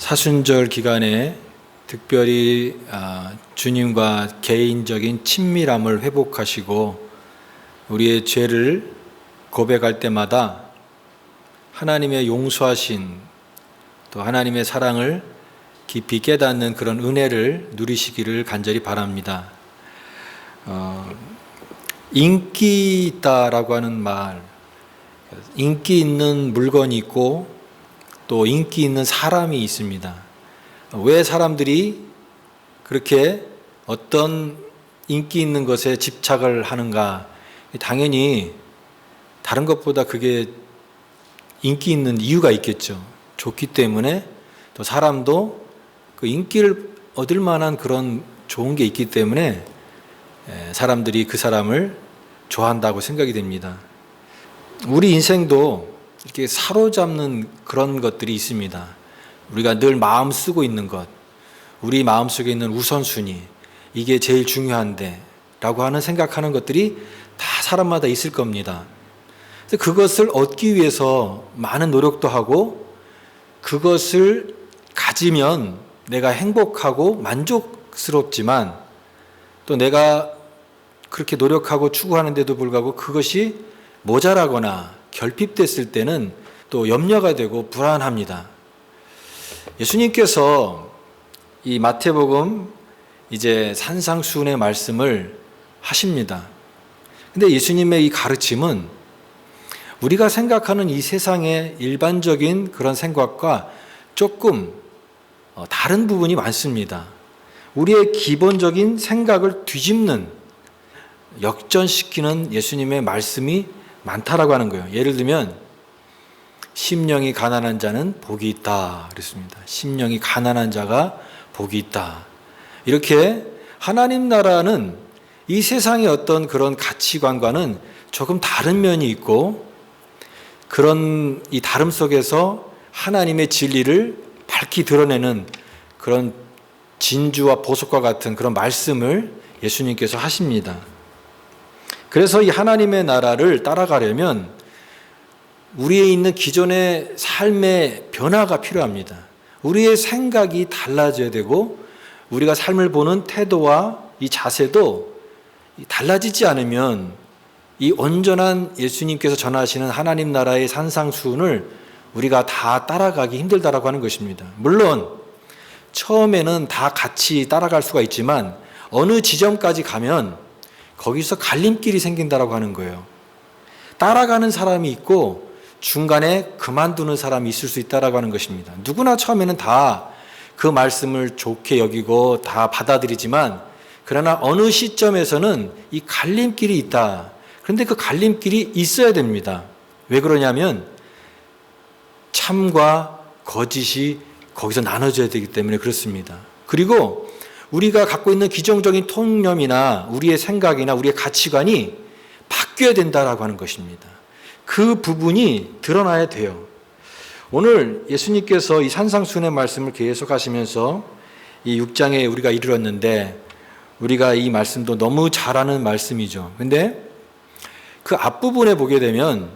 사순절 기간에 특별히 주님과 개인적인 친밀함을 회복하시고 우리의 죄를 고백할 때마다 하나님의 용서하신 또 하나님의 사랑을 깊이 깨닫는 그런 은혜를 누리시기를 간절히 바랍니다. 인기 있다라고 하는 말, 인기 있는 물건이 있고 또 인기 있는 사람이 있습니다. 왜 사람들이 그렇게 어떤 인기 있는 것에 집착을 하는가? 당연히 다른 것보다 그게 인기 있는 이유가 있겠죠. 좋기 때문에 또 사람도 그 인기를 얻을 만한 그런 좋은 게 있기 때문에 사람들이 그 사람을 좋아한다고 생각이 됩니다. 우리 인생도 이렇게 사로잡는 그런 것들이 있습니다. 우리가 늘 마음 쓰고 있는 것, 우리 마음속에 있는 우선순위, 이게 제일 중요한데 라고 하는 생각하는 것들이 다 사람마다 있을 겁니다. 그것을 얻기 위해서 많은 노력도 하고 그것을 가지면 내가 행복하고 만족스럽지만 또 내가 그렇게 노력하고 추구하는데도 불구하고 그것이 모자라거나 결핍됐을 때는 또 염려가 되고 불안합니다. 예수님께서 이 마태복음 이제 산상수훈의 말씀을 하십니다. 근데 예수님의 이 가르침은 우리가 생각하는 이 세상의 일반적인 그런 생각과 조금 다른 부분이 많습니다. 우리의 기본적인 생각을 뒤집는, 역전시키는 예수님의 말씀이 많다라고 하는 거예요. 예를 들면 심령이 가난한 자는 복이 있다 그랬습니다. 심령이 가난한 자가 복이 있다. 이렇게 하나님 나라는 이 세상의 어떤 그런 가치관과는 조금 다른 면이 있고 그런 이 다름 속에서 하나님의 진리를 밝히 드러내는 그런 진주와 보석과 같은 그런 말씀을 예수님께서 하십니다. 그래서 이 하나님의 나라를 따라가려면 우리에 있는 기존의 삶의 변화가 필요합니다. 우리의 생각이 달라져야 되고 우리가 삶을 보는 태도와 이 자세도 달라지지 않으면 이 온전한 예수님께서 전하시는 하나님 나라의 산상수훈을 우리가 다 따라가기 힘들다라고 하는 것입니다. 물론 처음에는 다 같이 따라갈 수가 있지만 어느 지점까지 가면 거기서 갈림길이 생긴다라고 하는 거예요. 따라가는 사람이 있고 중간에 그만두는 사람이 있을 수 있다라고 하는 것입니다. 누구나 처음에는 다 그 말씀을 좋게 여기고 다 받아들이지만 그러나 어느 시점에서는 이 갈림길이 있다. 그런데 그 갈림길이 있어야 됩니다. 왜 그러냐면 참과 거짓이 거기서 나눠져야 되기 때문에 그렇습니다. 그리고 우리가 갖고 있는 기존적인 통념이나 우리의 생각이나 우리의 가치관이 바뀌어야 된다라고 하는 것입니다. 그 부분이 드러나야 돼요. 오늘 예수님께서 이 산상수훈의 말씀을 계속하시면서 이 6장에 우리가 이르렀는데 우리가 이 말씀도 너무 잘 아는 말씀이죠. 근데 그 앞부분에 보게 되면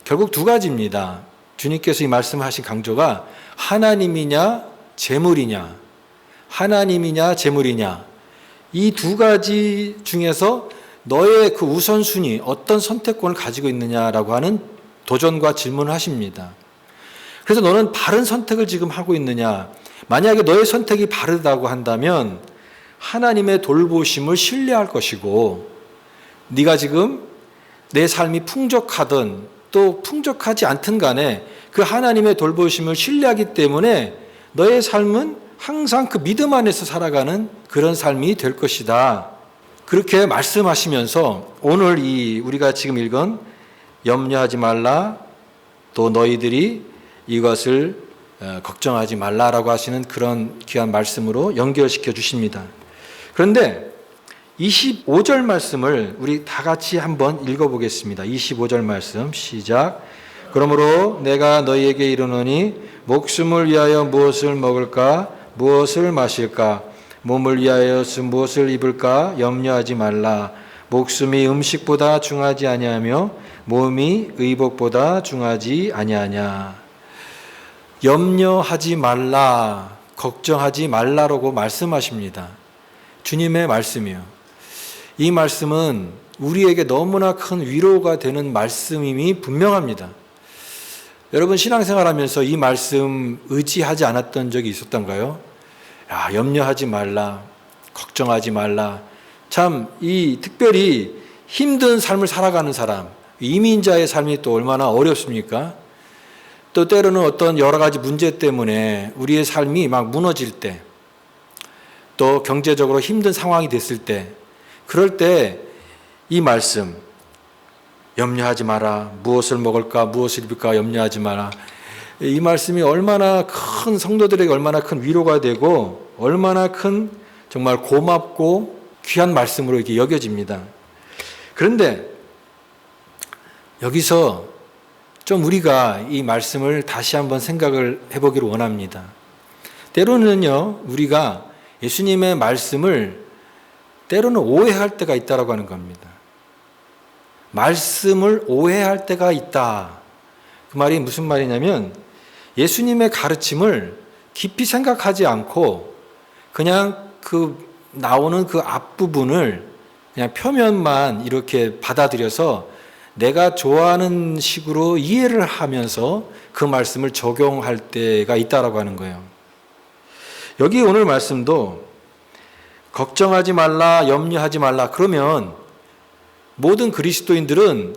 결국 두 가지입니다. 주님께서 이 말씀하신 강조가 하나님이냐 재물이냐, 하나님이냐 재물이냐, 이 두 가지 중에서 너의 그 우선순위, 어떤 선택권을 가지고 있느냐라고 하는 도전과 질문을 하십니다. 그래서 너는 바른 선택을 지금 하고 있느냐? 만약에 너의 선택이 바르다고 한다면 하나님의 돌보심을 신뢰할 것이고 네가 지금 내 삶이 풍족하든 또 풍족하지 않든 간에 그 하나님의 돌보심을 신뢰하기 때문에 너의 삶은 항상 그 믿음 안에서 살아가는 그런 삶이 될 것이다. 그렇게 말씀하시면서 오늘 우리가 지금 읽은 염려하지 말라, 또 너희들이 이것을 걱정하지 말라라고 하시는 그런 귀한 말씀으로 연결시켜 주십니다. 그런데 25절 말씀을 우리 다 같이 한번 읽어보겠습니다. 25절 말씀 시작. 그러므로 내가 너희에게 이르노니 목숨을 위하여 무엇을 먹을까, 무엇을 마실까, 몸을 위하여 무엇을 입을까 염려하지 말라. 목숨이 음식보다 중하지 아니하며 몸이 의복보다 중하지 아니하냐. 염려하지 말라, 걱정하지 말라라고 말씀하십니다. 주님의 말씀이요. 이 말씀은 우리에게 너무나 큰 위로가 되는 말씀임이 분명합니다. 여러분 신앙생활하면서 이 말씀 의지하지 않았던 적이 있었던가요? 야, 염려하지 말라, 걱정하지 말라. 참 이 특별히 힘든 삶을 살아가는 사람, 이민자의 삶이 또 얼마나 어렵습니까? 또 때로는 어떤 여러 가지 문제 때문에 우리의 삶이 막 무너질 때, 또 경제적으로 힘든 상황이 됐을 때, 그럴 때 이 말씀, 염려하지 마라, 무엇을 먹을까, 무엇을 입을까 염려하지 마라. 이 말씀이 얼마나 큰 성도들에게 얼마나 큰 위로가 되고 얼마나 큰 정말 고맙고 귀한 말씀으로 이렇게 여겨집니다. 그런데 여기서 좀 우리가 이 말씀을 다시 한번 생각을 해보기를 원합니다. 때로는요, 우리가 예수님의 말씀을 때로는 오해할 때가 있다라고 하는 겁니다. 말씀을 오해할 때가 있다. 그 말이 무슨 말이냐면 예수님의 가르침을 깊이 생각하지 않고 그냥 나오는 그 앞부분을 그냥 표면만 이렇게 받아들여서 내가 좋아하는 식으로 이해를 하면서 그 말씀을 적용할 때가 있다라고 하는 거예요. 여기 오늘 말씀도 걱정하지 말라, 염려하지 말라. 그러면 모든 그리스도인들은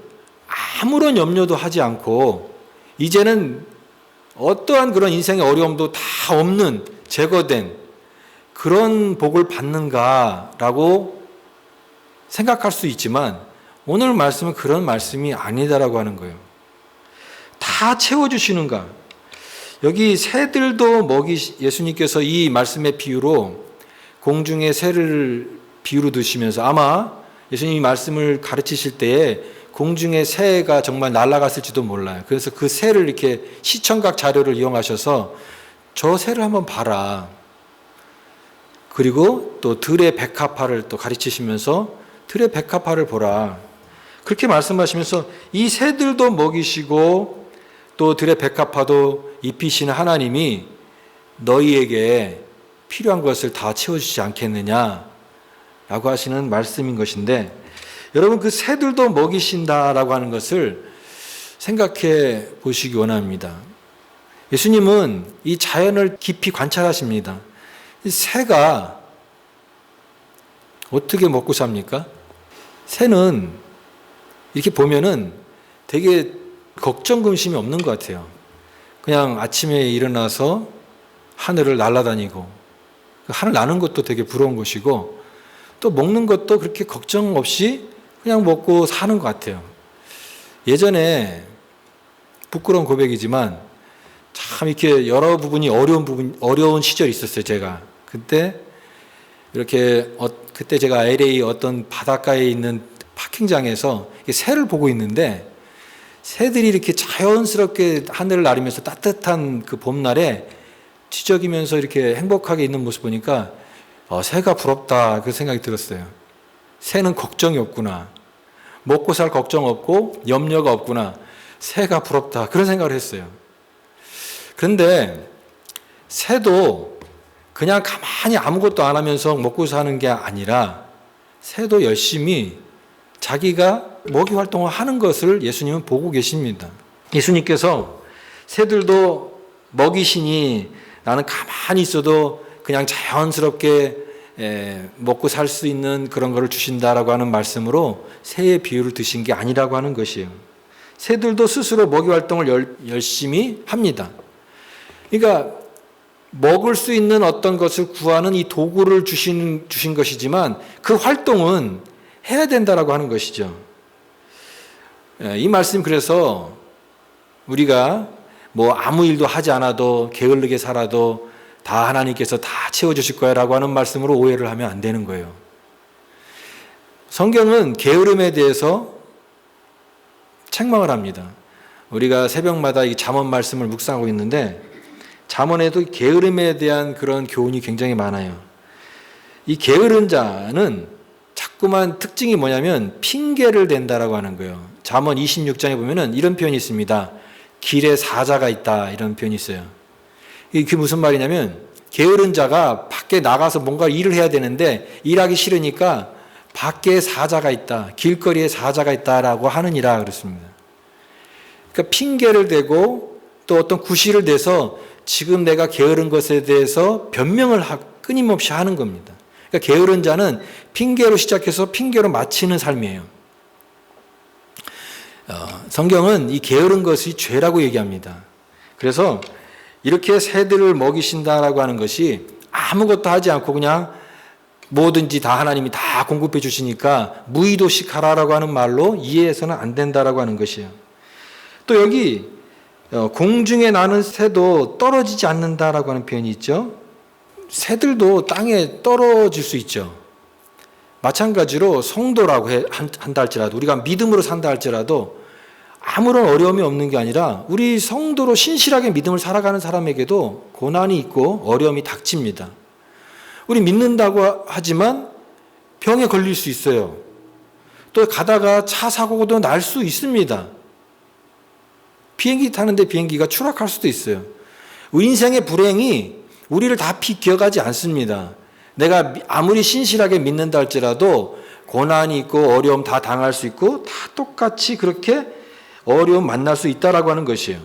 아무런 염려도 하지 않고 이제는 어떠한 그런 인생의 어려움도 다 없는, 제거된 그런 복을 받는가라고 생각할 수 있지만 오늘 말씀은 그런 말씀이 아니다라고 하는 거예요. 다 채워주시는가? 여기 새들도 예수님께서 이 말씀의 비유로 공중의 새를 비유로 드시면서 아마 예수님이 말씀을 가르치실 때에 공중의 새가 정말 날아갔을지도 몰라요. 그래서 그 새를 이렇게 시청각 자료를 이용하셔서 저 새를 한번 봐라. 그리고 또 들의 백합화를 또 가르치시면서 들의 백합화를 보라. 그렇게 말씀하시면서 이 새들도 먹이시고 또 들의 백합화도 입히시는 하나님이 너희에게 필요한 것을 다 채워주지 않겠느냐 라고 하시는 말씀인 것인데, 여러분 그 새들도 먹이신다라고 하는 것을 생각해 보시기 원합니다. 예수님은 이 자연을 깊이 관찰하십니다. 이 새가 어떻게 먹고 삽니까? 새는 이렇게 보면은 되게 걱정 근심이 없는 것 같아요. 그냥 아침에 일어나서 하늘을 날아다니고, 하늘 나는 것도 되게 부러운 것이고 또 먹는 것도 그렇게 걱정 없이 그냥 먹고 사는 것 같아요. 예전에 부끄러운 고백이지만 참 이렇게 여러 부분이 어려운 시절이 있었어요. 제가 그때 그때 제가 LA 어떤 바닷가에 있는 파킹장에서 새를 보고 있는데 새들이 이렇게 자연스럽게 하늘을 나르면서 따뜻한 그 봄날에 지저귀면서 이렇게 행복하게 있는 모습 보니까 새가 부럽다 그 생각이 들었어요. 새는 걱정이 없구나. 먹고 살 걱정 없고 염려가 없구나. 새가 부럽다 그런 생각을 했어요. 그런데 새도 그냥 가만히 아무것도 안 하면서 먹고 사는 게 아니라 새도 열심히 자기가 먹이 활동을 하는 것을 예수님은 보고 계십니다. 예수님께서 새들도 먹이시니 나는 가만히 있어도 그냥 자연스럽게 먹고 살 수 있는 그런 거를 주신다라고 하는 말씀으로 새의 비유를 드신 게 아니라고 하는 것이에요. 새들도 스스로 먹이 활동을 열심히 합니다. 그러니까 먹을 수 있는 어떤 것을 구하는 이 도구를 주신 것이지만 그 활동은 해야 된다라고 하는 것이죠. 이 말씀 그래서 우리가 뭐 아무 일도 하지 않아도 게을르게 살아도 다 하나님께서 다 채워주실 거야 라고 하는 말씀으로 오해를 하면 안 되는 거예요. 성경은 게으름에 대해서 책망을 합니다. 우리가 새벽마다 이 잠언 말씀을 묵상하고 있는데 잠언에도 게으름에 대한 그런 교훈이 굉장히 많아요. 이 게으른 자는 자꾸만 특징이 뭐냐면 핑계를 댄다라고 하는 거예요. 잠언 26장에 보면은 이런 표현이 있습니다. 길에 사자가 있다 이런 표현이 있어요. 이게 무슨 말이냐면 게으른 자가 밖에 나가서 뭔가 일을 해야 되는데 일하기 싫으니까 밖에 사자가 있다, 길거리에 사자가 있다라고 하느니라 그랬습니다. 그러니까 핑계를 대고 또 어떤 구실을 대서 지금 내가 게으른 것에 대해서 변명을 끊임없이 하는 겁니다. 그러니까 게으른 자는 핑계로 시작해서 핑계로 마치는 삶이에요. 성경은 이 게으른 것이 죄라고 얘기합니다. 그래서 이렇게 새들을 먹이신다라고 하는 것이 아무것도 하지 않고 그냥 뭐든지 다 하나님이 다 공급해 주시니까 무의도식하라라고 하는 말로 이해해서는 안 된다라고 하는 것이에요. 또 여기 공중에 나는 새도 떨어지지 않는다라고 하는 표현이 있죠. 새들도 땅에 떨어질 수 있죠. 마찬가지로 성도라고 한다 할지라도, 우리가 믿음으로 산다 할지라도 아무런 어려움이 없는 게 아니라 우리 성도로 신실하게 믿음을 살아가는 사람에게도 고난이 있고 어려움이 닥칩니다. 우리 믿는다고 하지만 병에 걸릴 수 있어요. 또 가다가 차 사고도 날 수 있습니다. 비행기 타는데 비행기가 추락할 수도 있어요. 인생의 불행이 우리를 다 비껴가지 않습니다. 내가 아무리 신실하게 믿는다 할지라도 고난이 있고 어려움 다 당할 수 있고 다 똑같이 그렇게 어려움 만날 수 있다라고 하는 것이에요.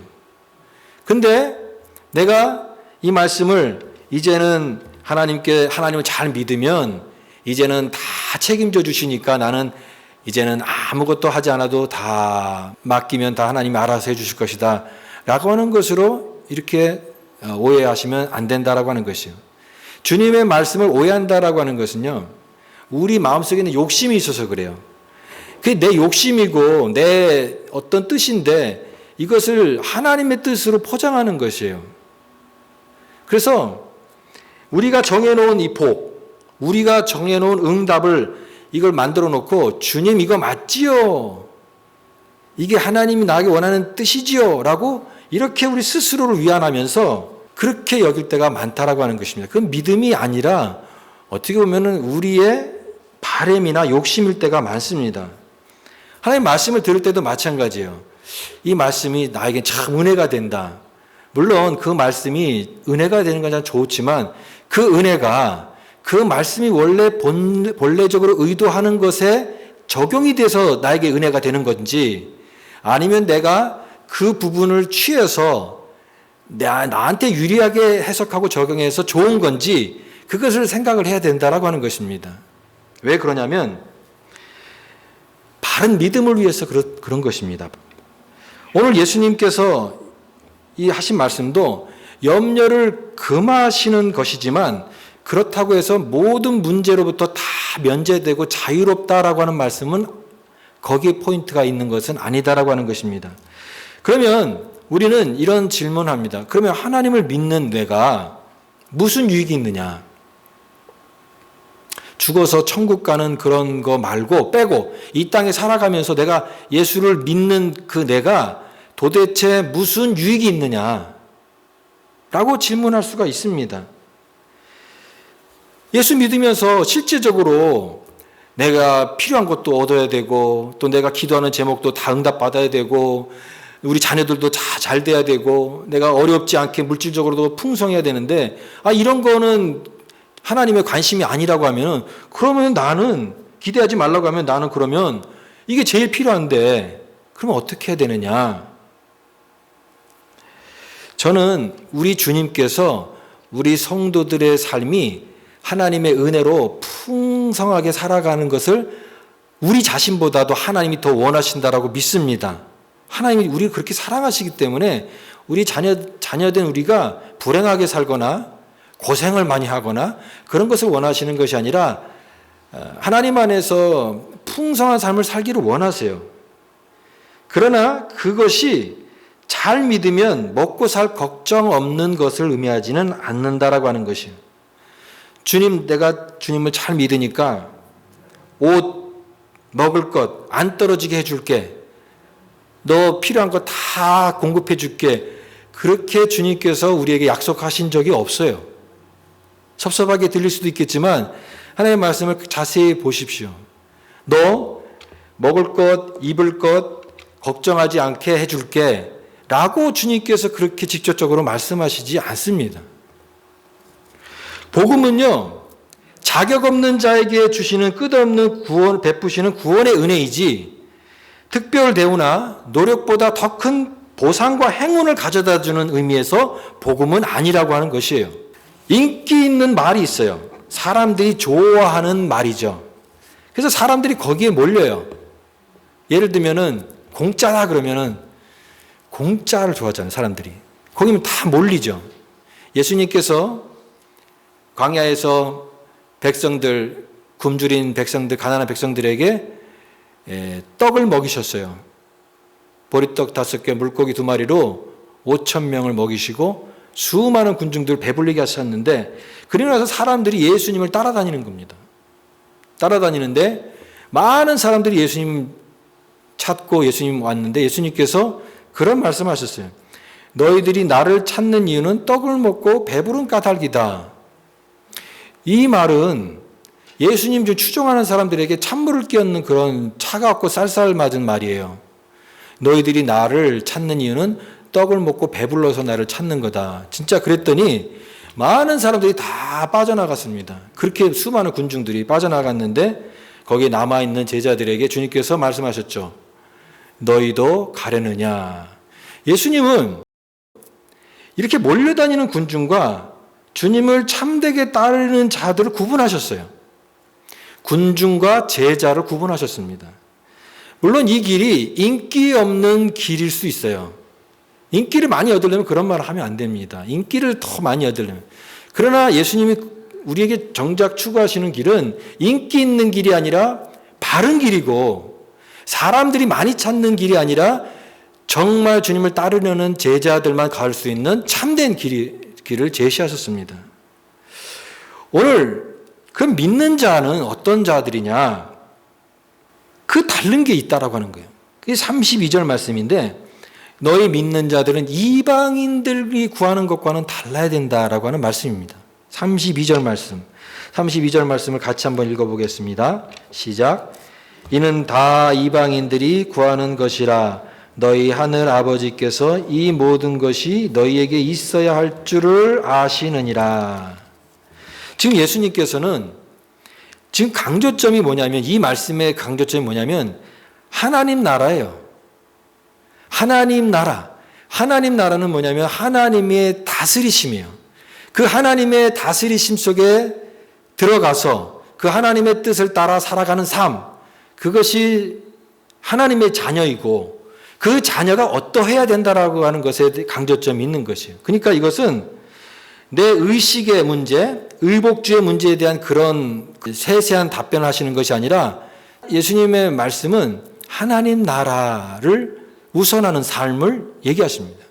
근데 내가 이 말씀을 이제는 하나님을 잘 믿으면 이제는 다 책임져 주시니까 나는 이제는 아무것도 하지 않아도 다 맡기면 다 하나님이 알아서 해 주실 것이다 라고 하는 것으로 이렇게 오해하시면 안 된다라고 하는 것이에요. 주님의 말씀을 오해한다라고 하는 것은요, 우리 마음속에 있는 욕심이 있어서 그래요. 그게 내 욕심이고 내 어떤 뜻인데 이것을 하나님의 뜻으로 포장하는 것이에요. 그래서 우리가 정해놓은 이 복, 우리가 정해놓은 응답을 이걸 만들어 놓고 주님 이거 맞지요? 이게 하나님이 나에게 원하는 뜻이지요? 라고 이렇게 우리 스스로를 위안하면서 그렇게 여길 때가 많다라고 하는 것입니다. 그건 믿음이 아니라 어떻게 보면 우리의 바램이나 욕심일 때가 많습니다. 하나님 말씀을 들을 때도 마찬가지예요. 이 말씀이 나에게 참 은혜가 된다. 물론 그 말씀이 은혜가 되는 건 참 좋지만 그 은혜가 그 말씀이 원래 본래적으로 의도하는 것에 적용이 돼서 나에게 은혜가 되는 건지 아니면 내가 그 부분을 취해서 나한테 유리하게 해석하고 적용해서 좋은 건지 그것을 생각을 해야 된다라고 하는 것입니다. 왜 그러냐면 바른 믿음을 위해서 그런 것입니다. 오늘 예수님께서 이 하신 말씀도 염려를 금하시는 것이지만 그렇다고 해서 모든 문제로부터 다 면제되고 자유롭다라고 하는 말씀은 거기에 포인트가 있는 것은 아니다라고 하는 것입니다. 그러면 우리는 이런 질문을 합니다. 그러면 하나님을 믿는 내가 무슨 유익이 있느냐? 죽어서 천국 가는 그런 거 말고 빼고 이 땅에 살아가면서 내가 예수를 믿는 그 내가 도대체 무슨 유익이 있느냐? 라고 질문할 수가 있습니다. 예수 믿으면서 실제적으로 내가 필요한 것도 얻어야 되고 또 내가 기도하는 제목도 다 응답받아야 되고 우리 자녀들도 다 잘 돼야 되고 내가 어렵지 않게 물질적으로도 풍성해야 되는데 이런 거는 하나님의 관심이 아니라고 하면 그러면 나는 기대하지 말라고 하면 나는 그러면 이게 제일 필요한데 그러면 어떻게 해야 되느냐? 저는 우리 주님께서 우리 성도들의 삶이 하나님의 은혜로 풍성하게 살아가는 것을 우리 자신보다도 하나님이 더 원하신다라고 믿습니다. 하나님이 우리를 그렇게 사랑하시기 때문에 우리 자녀된 우리가 불행하게 살거나 고생을 많이 하거나 그런 것을 원하시는 것이 아니라 하나님 안에서 풍성한 삶을 살기를 원하세요. 그러나 그것이 잘 믿으면 먹고 살 걱정 없는 것을 의미하지는 않는다라고 하는 것이에요. 내가 주님을 잘 믿으니까 옷, 먹을 것 안 떨어지게 해줄게. 너 필요한 거 다 공급해 줄게. 그렇게 주님께서 우리에게 약속하신 적이 없어요. 섭섭하게 들릴 수도 있겠지만 하나님의 말씀을 자세히 보십시오. 너 먹을 것, 입을 것 걱정하지 않게 해줄게 라고 주님께서 그렇게 직접적으로 말씀하시지 않습니다. 복음은요, 자격 없는 자에게 주시는 끝없는 구원, 베푸시는 구원의 은혜이지 특별 대우나 노력보다 더 큰 보상과 행운을 가져다 주는 의미에서 복음은 아니라고 하는 것이에요. 인기 있는 말이 있어요. 사람들이 좋아하는 말이죠. 그래서 사람들이 거기에 몰려요. 예를 들면은 공짜다 그러면은 공짜를 좋아하잖아요, 사람들이. 거기면 다 몰리죠. 예수님께서 광야에서 백성들, 굶주린 백성들, 가난한 백성들에게 떡을 먹이셨어요. 보리떡 5개, 물고기 2마리로 5,000명을 먹이시고 수많은 군중들을 배불리게 하셨는데, 그러고 나서 사람들이 예수님을 따라다니는 겁니다. 따라다니는데 많은 사람들이 예수님 찾고 예수님 왔는데 예수님께서 그런 말씀하셨어요. 너희들이 나를 찾는 이유는 떡을 먹고 배부른 까닭이다. 이 말은 예수님 좀 추종하는 사람들에게 찬물을 끼얹는 그런 차갑고 쌀쌀 맞은 말이에요. 너희들이 나를 찾는 이유는 떡을 먹고 배불러서 나를 찾는 거다. 진짜 그랬더니 많은 사람들이 다 빠져나갔습니다. 그렇게 수많은 군중들이 빠져나갔는데 거기에 남아있는 제자들에게 주님께서 말씀하셨죠. 너희도 가려느냐. 예수님은 이렇게 몰려다니는 군중과 주님을 참되게 따르는 자들을 구분하셨어요. 군중과 제자를 구분하셨습니다. 물론 이 길이 인기 없는 길일 수 있어요. 인기를 많이 얻으려면 그런 말을 하면 안 됩니다. 인기를 더 많이 얻으려면. 그러나 예수님이 우리에게 정작 추구하시는 길은 인기 있는 길이 아니라 바른 길이고 사람들이 많이 찾는 길이 아니라 정말 주님을 따르려는 제자들만 갈 수 있는 참된 길을 제시하셨습니다. 오늘 그 믿는 자는 어떤 자들이냐? 그 다른 게 있다라고 하는 거예요. 그게 32절 말씀인데 너희 믿는 자들은 이방인들이 구하는 것과는 달라야 된다라고 하는 말씀입니다. 32절 말씀. 32절 말씀을 같이 한번 읽어보겠습니다. 시작. 이는 다 이방인들이 구하는 것이라 너희 하늘 아버지께서 이 모든 것이 너희에게 있어야 할 줄을 아시느니라. 지금 예수님께서는 지금 강조점이 뭐냐면 이 말씀의 강조점이 뭐냐면 하나님 나라예요. 하나님 나라. 하나님 나라는 뭐냐면 하나님의 다스리심이에요. 그 하나님의 다스리심 속에 들어가서 그 하나님의 뜻을 따라 살아가는 삶, 그것이 하나님의 자녀이고 그 자녀가 어떠해야 된다라고 하는 것에 강조점이 있는 것이에요. 그러니까 이것은 내 의식의 문제, 의복주의 문제에 대한 그런 세세한 답변을 하시는 것이 아니라 예수님의 말씀은 하나님 나라를 우선하는 삶을 얘기하십니다.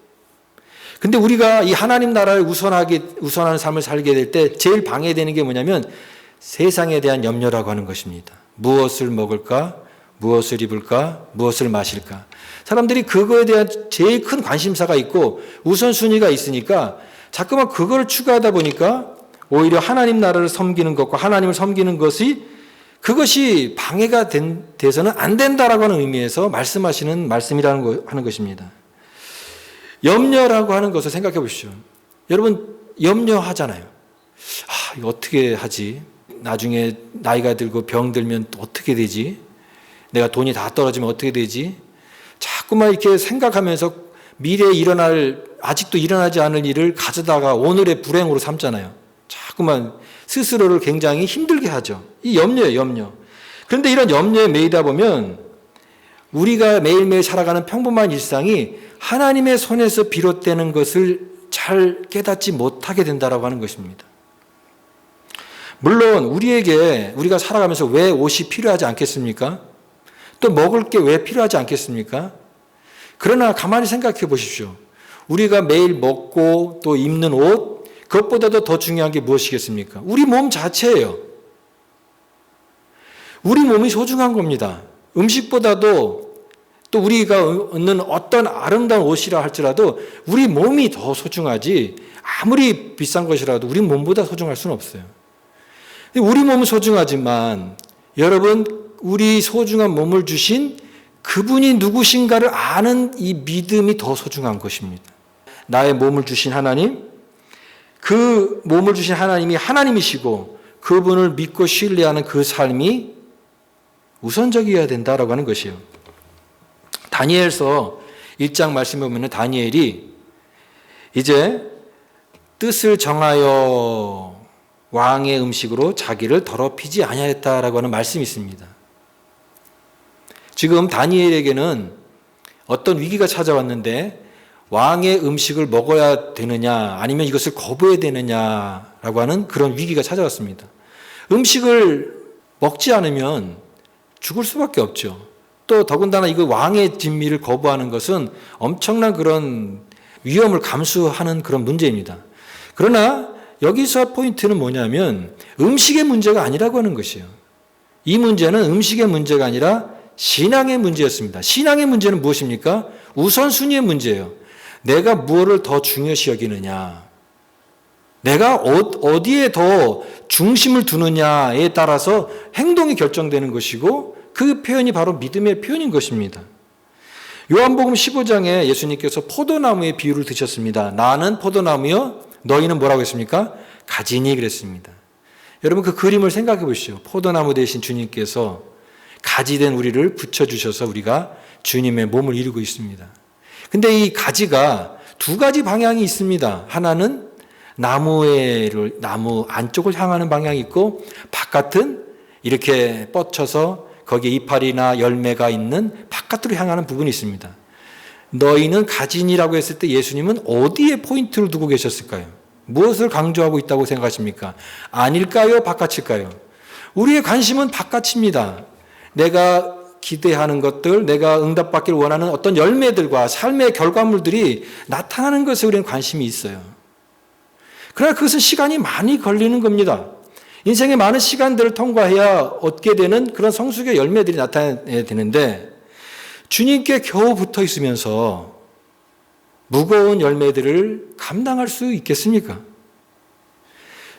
근데 우리가 이 하나님 나라를 우선하는 삶을 살게 될 때 제일 방해되는 게 뭐냐면 세상에 대한 염려라고 하는 것입니다. 무엇을 먹을까? 무엇을 입을까? 무엇을 마실까? 사람들이 그거에 대한 제일 큰 관심사가 있고 우선순위가 있으니까 자꾸만 그걸 추구하다 보니까 오히려 하나님 나라를 섬기는 것과 하나님을 섬기는 그것이 방해가 돼서는 안 된다라고 하는 의미에서 말씀하시는 말씀이라는 하는 것입니다. 염려라고 하는 것을 생각해 보십시오. 여러분 염려하잖아요. 이거 어떻게 하지? 나중에 나이가 들고 병 들면 어떻게 되지? 내가 돈이 다 떨어지면 어떻게 되지? 자꾸만 이렇게 생각하면서 미래에 아직도 일어나지 않을 일을 가져다가 오늘의 불행으로 삼잖아요. 자꾸만 스스로를 굉장히 힘들게 하죠. 이 염려예요, 염려. 그런데 이런 염려에 매이다 보면 우리가 매일매일 살아가는 평범한 일상이 하나님의 손에서 비롯되는 것을 잘 깨닫지 못하게 된다라고 하는 것입니다. 물론 우리가 살아가면서 왜 옷이 필요하지 않겠습니까? 또 먹을 게 왜 필요하지 않겠습니까? 그러나 가만히 생각해 보십시오. 우리가 매일 먹고 또 입는 옷, 그것보다도 더 중요한 게 무엇이겠습니까? 우리 몸 자체예요. 우리 몸이 소중한 겁니다. 음식보다도 또 우리가 얻는 어떤 아름다운 옷이라 할지라도 우리 몸이 더 소중하지 아무리 비싼 것이라도 우리 몸보다 소중할 수는 없어요. 우리 몸은 소중하지만 여러분 우리 소중한 몸을 주신 그분이 누구신가를 아는 이 믿음이 더 소중한 것입니다. 나의 몸을 주신 하나님, 그 몸을 주신 하나님이 하나님이시고 그분을 믿고 신뢰하는 그 삶이 우선적이어야 된다라고 하는 것이에요. 다니엘서 1장 말씀에 보면 다니엘이 이제 뜻을 정하여 왕의 음식으로 자기를 더럽히지 아니하였다라고 하는 말씀이 있습니다. 지금 다니엘에게는 어떤 위기가 찾아왔는데 왕의 음식을 먹어야 되느냐 아니면 이것을 거부해야 되느냐라고 하는 그런 위기가 찾아왔습니다. 음식을 먹지 않으면 죽을 수밖에 없죠. 또 더군다나 이거 왕의 진미를 거부하는 것은 엄청난 그런 위험을 감수하는 그런 문제입니다. 그러나 여기서 포인트는 뭐냐면 음식의 문제가 아니라고 하는 것이에요. 이 문제는 음식의 문제가 아니라 신앙의 문제였습니다. 신앙의 문제는 무엇입니까? 우선순위의 문제예요. 내가 무엇을 더 중요시 여기느냐, 내가 어디에 더 중심을 두느냐에 따라서 행동이 결정되는 것이고 그 표현이 바로 믿음의 표현인 것입니다. 요한복음 15장에 예수님께서 포도나무의 비유를 드셨습니다. 나는 포도나무요, 너희는 뭐라고 했습니까? 가지니 그랬습니다. 여러분 그 그림을 생각해 보시죠. 포도나무 대신 주님께서 가지된 우리를 붙여주셔서 우리가 주님의 몸을 이루고 있습니다. 근데 이 가지가 두 가지 방향이 있습니다. 하나는 나무 안쪽을 향하는 방향이 있고 바깥은 이렇게 뻗쳐서 거기에 이파리나 열매가 있는 바깥으로 향하는 부분이 있습니다. 너희는 가진이라고 했을 때 예수님은 어디에 포인트를 두고 계셨을까요? 무엇을 강조하고 있다고 생각하십니까? 안일까요? 바깥일까요? 우리의 관심은 바깥입니다. 내가 기대하는 것들, 내가 응답받기를 원하는 어떤 열매들과 삶의 결과물들이 나타나는 것에 우리는 관심이 있어요. 그러나 그것은 시간이 많이 걸리는 겁니다. 인생의 많은 시간들을 통과해야 얻게 되는 그런 성숙의 열매들이 나타나야 되는데 주님께 겨우 붙어 있으면서 무거운 열매들을 감당할 수 있겠습니까?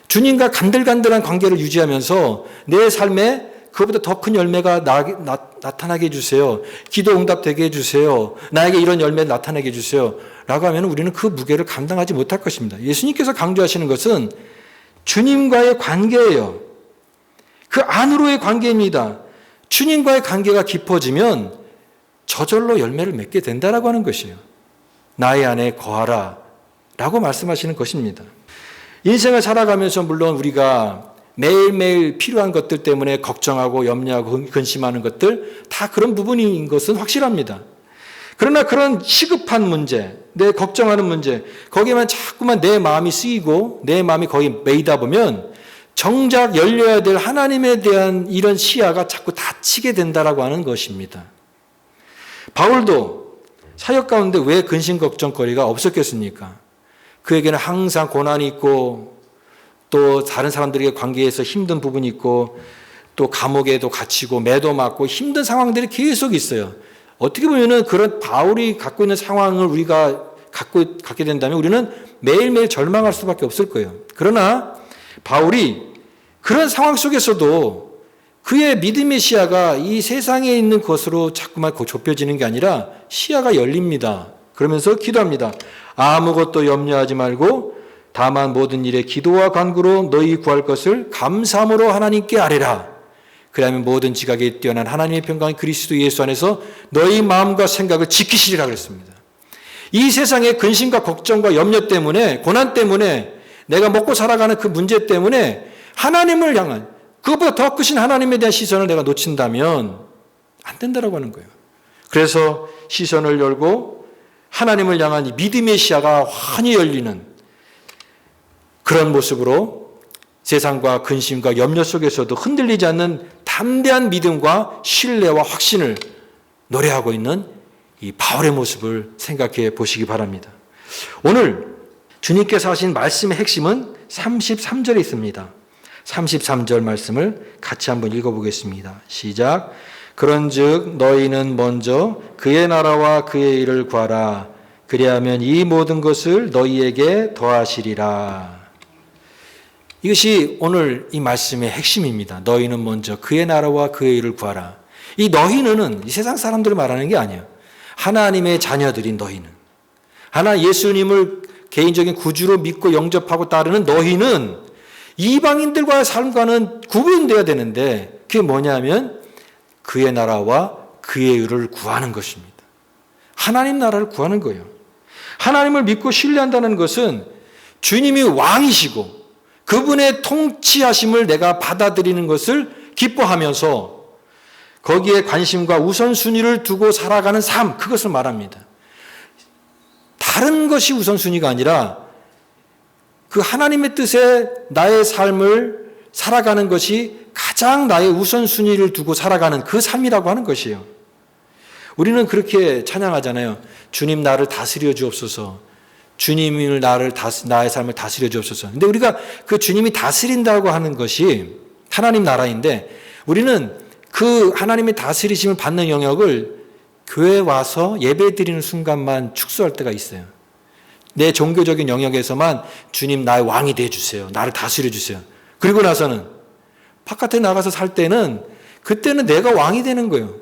주님과 간들간들한 관계를 유지하면서 내 삶에 그것보다 더 큰 열매가 나타나게 해주세요. 기도 응답되게 해주세요. 나에게 이런 열매를 나타나게 해주세요. 라고 하면 우리는 그 무게를 감당하지 못할 것입니다. 예수님께서 강조하시는 것은 주님과의 관계예요. 그 안으로의 관계입니다. 주님과의 관계가 깊어지면 저절로 열매를 맺게 된다라고 하는 것이에요. 나의 안에 거하라 라고 말씀하시는 것입니다. 인생을 살아가면서 물론 우리가 매일매일 필요한 것들 때문에 걱정하고 염려하고 근심하는 것들 다 그런 부분인 것은 확실합니다. 그러나 그런 시급한 문제, 내 걱정하는 문제, 거기에만 자꾸만 내 마음이 쓰이고 내 마음이 거기 매이다 보면 정작 열려야 될 하나님에 대한 이런 시야가 자꾸 닫히게 된다라고 하는 것입니다. 바울도 사역 가운데 왜 근심 걱정거리가 없었겠습니까? 그에게는 항상 고난이 있고 또 다른 사람들에게 관계에서 힘든 부분이 있고 또 감옥에도 갇히고 매도 맞고 힘든 상황들이 계속 있어요. 어떻게 보면은 그런 바울이 갖고 있는 상황을 우리가 갖게 된다면 우리는 매일매일 절망할 수밖에 없을 거예요. 그러나 바울이 그런 상황 속에서도 그의 믿음의 시야가 이 세상에 있는 것으로 자꾸만 좁혀지는 게 아니라 시야가 열립니다. 그러면서 기도합니다. 아무것도 염려하지 말고 다만 모든 일에 기도와 간구로 너희 구할 것을 감사함으로 하나님께 아뢰라. 그러면 모든 지각에 뛰어난 하나님의 평강이 그리스도 예수 안에서 너희 마음과 생각을 지키시리라 그랬습니다. 이 세상의 근심과 걱정과 염려 때문에 고난 때문에 내가 먹고 살아가는 그 문제 때문에 하나님을 향한 그것보다 더 크신 하나님에 대한 시선을 내가 놓친다면 안 된다라고 하는 거예요. 그래서 시선을 열고 하나님을 향한 이 믿음의 시야가 환히 열리는 그런 모습으로 세상과 근심과 염려 속에서도 흔들리지 않는 담대한 믿음과 신뢰와 확신을 노래하고 있는 이 바울의 모습을 생각해 보시기 바랍니다. 오늘 주님께서 하신 말씀의 핵심은 33절에 있습니다. 33절 말씀을 같이 한번 읽어보겠습니다. 시작. 그런즉 너희는 먼저 그의 나라와 그의 일을 구하라. 그리하면 이 모든 것을 너희에게 더하시리라. 이것이 오늘 이 말씀의 핵심입니다. 너희는 먼저 그의 나라와 그의 일을 구하라. 이 너희는 이 세상 사람들을 말하는 게 아니에요. 하나님의 자녀들인 너희는. 하나 예수님을 개인적인 구주로 믿고 영접하고 따르는 너희는 이방인들과의 삶과는 구분돼야 되는데 그게 뭐냐면 그의 나라와 그의 의를 구하는 것입니다. 하나님 나라를 구하는 거예요. 하나님을 믿고 신뢰한다는 것은 주님이 왕이시고 그분의 통치하심을 내가 받아들이는 것을 기뻐하면서 거기에 관심과 우선순위를 두고 살아가는 삶, 그것을 말합니다. 다른 것이 우선순위가 아니라 그 하나님의 뜻에 나의 삶을 살아가는 것이 가장 나의 우선순위를 두고 살아가는 그 삶이라고 하는 것이에요. 우리는 그렇게 찬양하잖아요. 주님 나를 다스려 주옵소서. 주님이 나의 삶을 다스려 주옵소서. 근데 우리가 그 주님이 다스린다고 하는 것이 하나님 나라인데 우리는 그 하나님의 다스리심을 받는 영역을 교회에 와서 예배 드리는 순간만 축소할 때가 있어요. 내 종교적인 영역에서만 주님 나의 왕이 되어주세요. 나를 다스려 주세요. 그리고 나서는 바깥에 나가서 살 때는 그때는 내가 왕이 되는 거예요.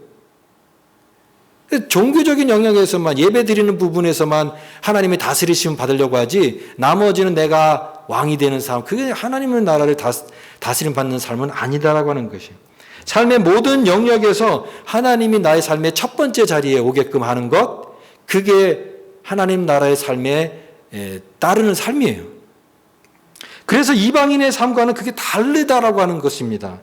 종교적인 영역에서만 예배 드리는 부분에서만 하나님의 다스리심을 받으려고 하지 나머지는 내가 왕이 되는 삶, 그게 하나님의 나라를 다스림 받는 삶은 아니다라고 하는 것이에요. 삶의 모든 영역에서 하나님이 나의 삶의 첫 번째 자리에 오게끔 하는 것, 그게 하나님 나라의 삶에 따르는 삶이에요. 그래서 이방인의 삶과는 그게 다르다라고 하는 것입니다.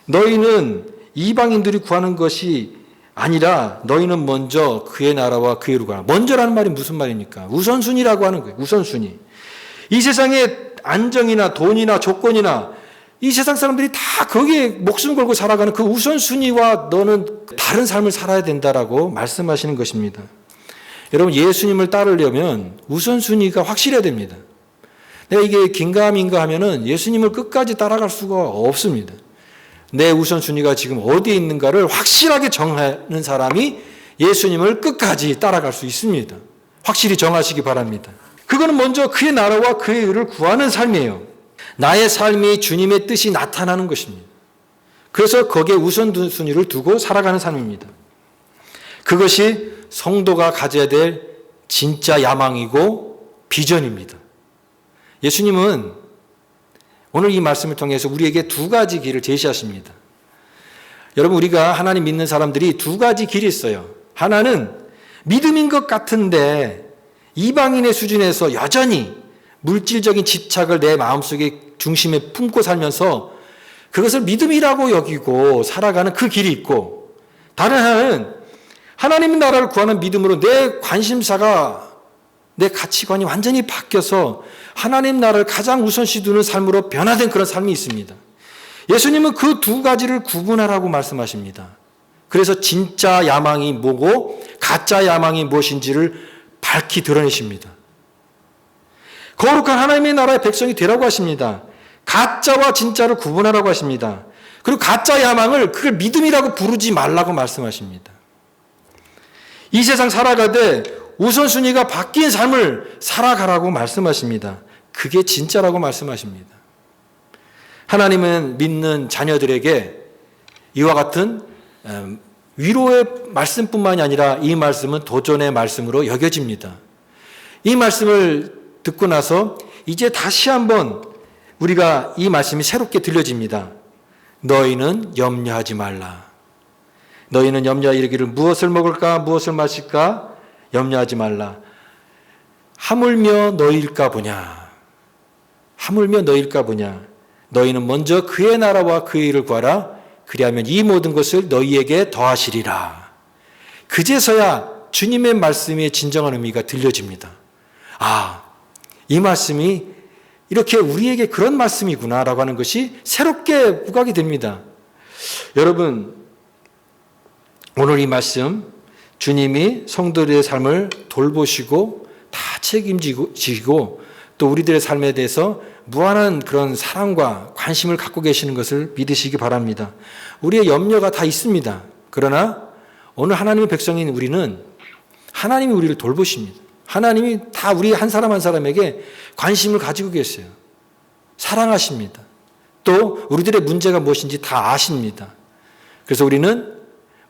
너희는 이방인들이 구하는 것이 아니라 너희는 먼저 그의 나라와 그의 의를 구하라. 먼저라는 말이 무슨 말입니까? 우선순위라고 하는 거예요. 우선순위. 이 세상에 안정이나 돈이나 조건이나 이 세상 사람들이 다 거기에 목숨 걸고 살아가는 그 우선순위와 너는 다른 삶을 살아야 된다라고 말씀하시는 것입니다. 여러분, 예수님을 따르려면 우선순위가 확실해야 됩니다. 내가 이게 긴가민가 하면은 예수님을 끝까지 따라갈 수가 없습니다. 내 우선순위가 지금 어디에 있는가를 확실하게 정하는 사람이 예수님을 끝까지 따라갈 수 있습니다. 확실히 정하시기 바랍니다. 그거는 먼저 그의 나라와 그의 의를 구하는 삶이에요. 나의 삶이 주님의 뜻이 나타나는 것입니다. 그래서 거기에 우선순위를 두고 살아가는 삶입니다. 그것이 성도가 가져야 될 진짜 야망이고 비전입니다. 예수님은 오늘 이 말씀을 통해서 우리에게 두 가지 길을 제시하십니다. 여러분, 우리가 하나님 믿는 사람들이 두 가지 길이 있어요. 하나는 믿음인 것 같은데 이방인의 수준에서 여전히 물질적인 집착을 내 마음속에 중심에 품고 살면서 그것을 믿음이라고 여기고 살아가는 그 길이 있고, 다른 하나는 하나님의 나라를 구하는 믿음으로 내 관심사가, 내 가치관이 완전히 바뀌어서 하나님 나라를 가장 우선시 두는 삶으로 변화된 그런 삶이 있습니다. 예수님은 그 두 가지를 구분하라고 말씀하십니다. 그래서 진짜 야망이 뭐고 가짜 야망이 무엇인지를 밝히 드러내십니다. 거룩한 하나님의 나라의 백성이 되라고 하십니다. 가짜와 진짜를 구분하라고 하십니다. 그리고 가짜 야망을 그걸 믿음이라고 부르지 말라고 말씀하십니다. 이 세상 살아가되 우선순위가 바뀐 삶을 살아가라고 말씀하십니다. 그게 진짜라고 말씀하십니다. 하나님은 믿는 자녀들에게 이와 같은 위로의 말씀뿐만이 아니라 이 말씀은 도전의 말씀으로 여겨집니다. 이 말씀을 듣고 나서 이제 다시 한번 우리가 이 말씀이 새롭게 들려집니다. 너희는 염려하지 말라. 너희는 염려하 이르기를 무엇을 먹을까 무엇을 마실까 염려하지 말라. 하물며 너희일까 보냐. 하물며 너희일까 보냐. 너희는 먼저 그의 나라와 그의 일을 구하라. 그리하면 이 모든 것을 너희에게 더하시리라. 그제서야 주님의 말씀의 진정한 의미가 들려집니다. 아, 이 말씀이 이렇게 우리에게 그런 말씀이구나라고 하는 것이 새롭게 부각이 됩니다. 여러분, 오늘 이 말씀, 주님이 성도들의 삶을 돌보시고 다 책임지고 또 우리들의 삶에 대해서 무한한 그런 사랑과 관심을 갖고 계시는 것을 믿으시기 바랍니다. 우리의 염려가 다 있습니다. 그러나 오늘 하나님의 백성인 우리는 하나님이 우리를 돌보십니다. 하나님이 다 우리 한 사람 한 사람에게 관심을 가지고 계세요. 사랑하십니다. 또 우리들의 문제가 무엇인지 다 아십니다. 그래서 우리는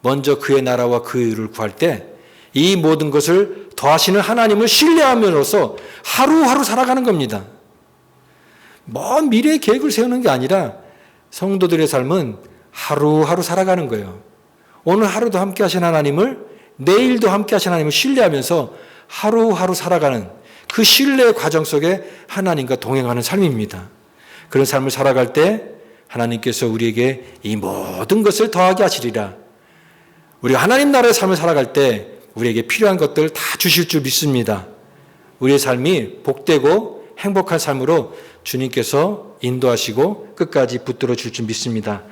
먼저 그의 나라와 그의 의를 구할 때 이 모든 것을 더하시는 하나님을 신뢰함으로써 하루하루 살아가는 겁니다. 먼 미래의 계획을 세우는 게 아니라 성도들의 삶은 하루하루 살아가는 거예요. 오늘 하루도 함께 하신 하나님을, 내일도 함께 하신 하나님을 신뢰하면서 하루하루 살아가는 그 신뢰의 과정 속에 하나님과 동행하는 삶입니다. 그런 삶을 살아갈 때 하나님께서 우리에게 이 모든 것을 더하게 하시리라. 우리가 하나님 나라의 삶을 살아갈 때 우리에게 필요한 것들 다 주실 줄 믿습니다. 우리의 삶이 복되고 행복한 삶으로 주님께서 인도하시고 끝까지 붙들어 줄 줄 믿습니다.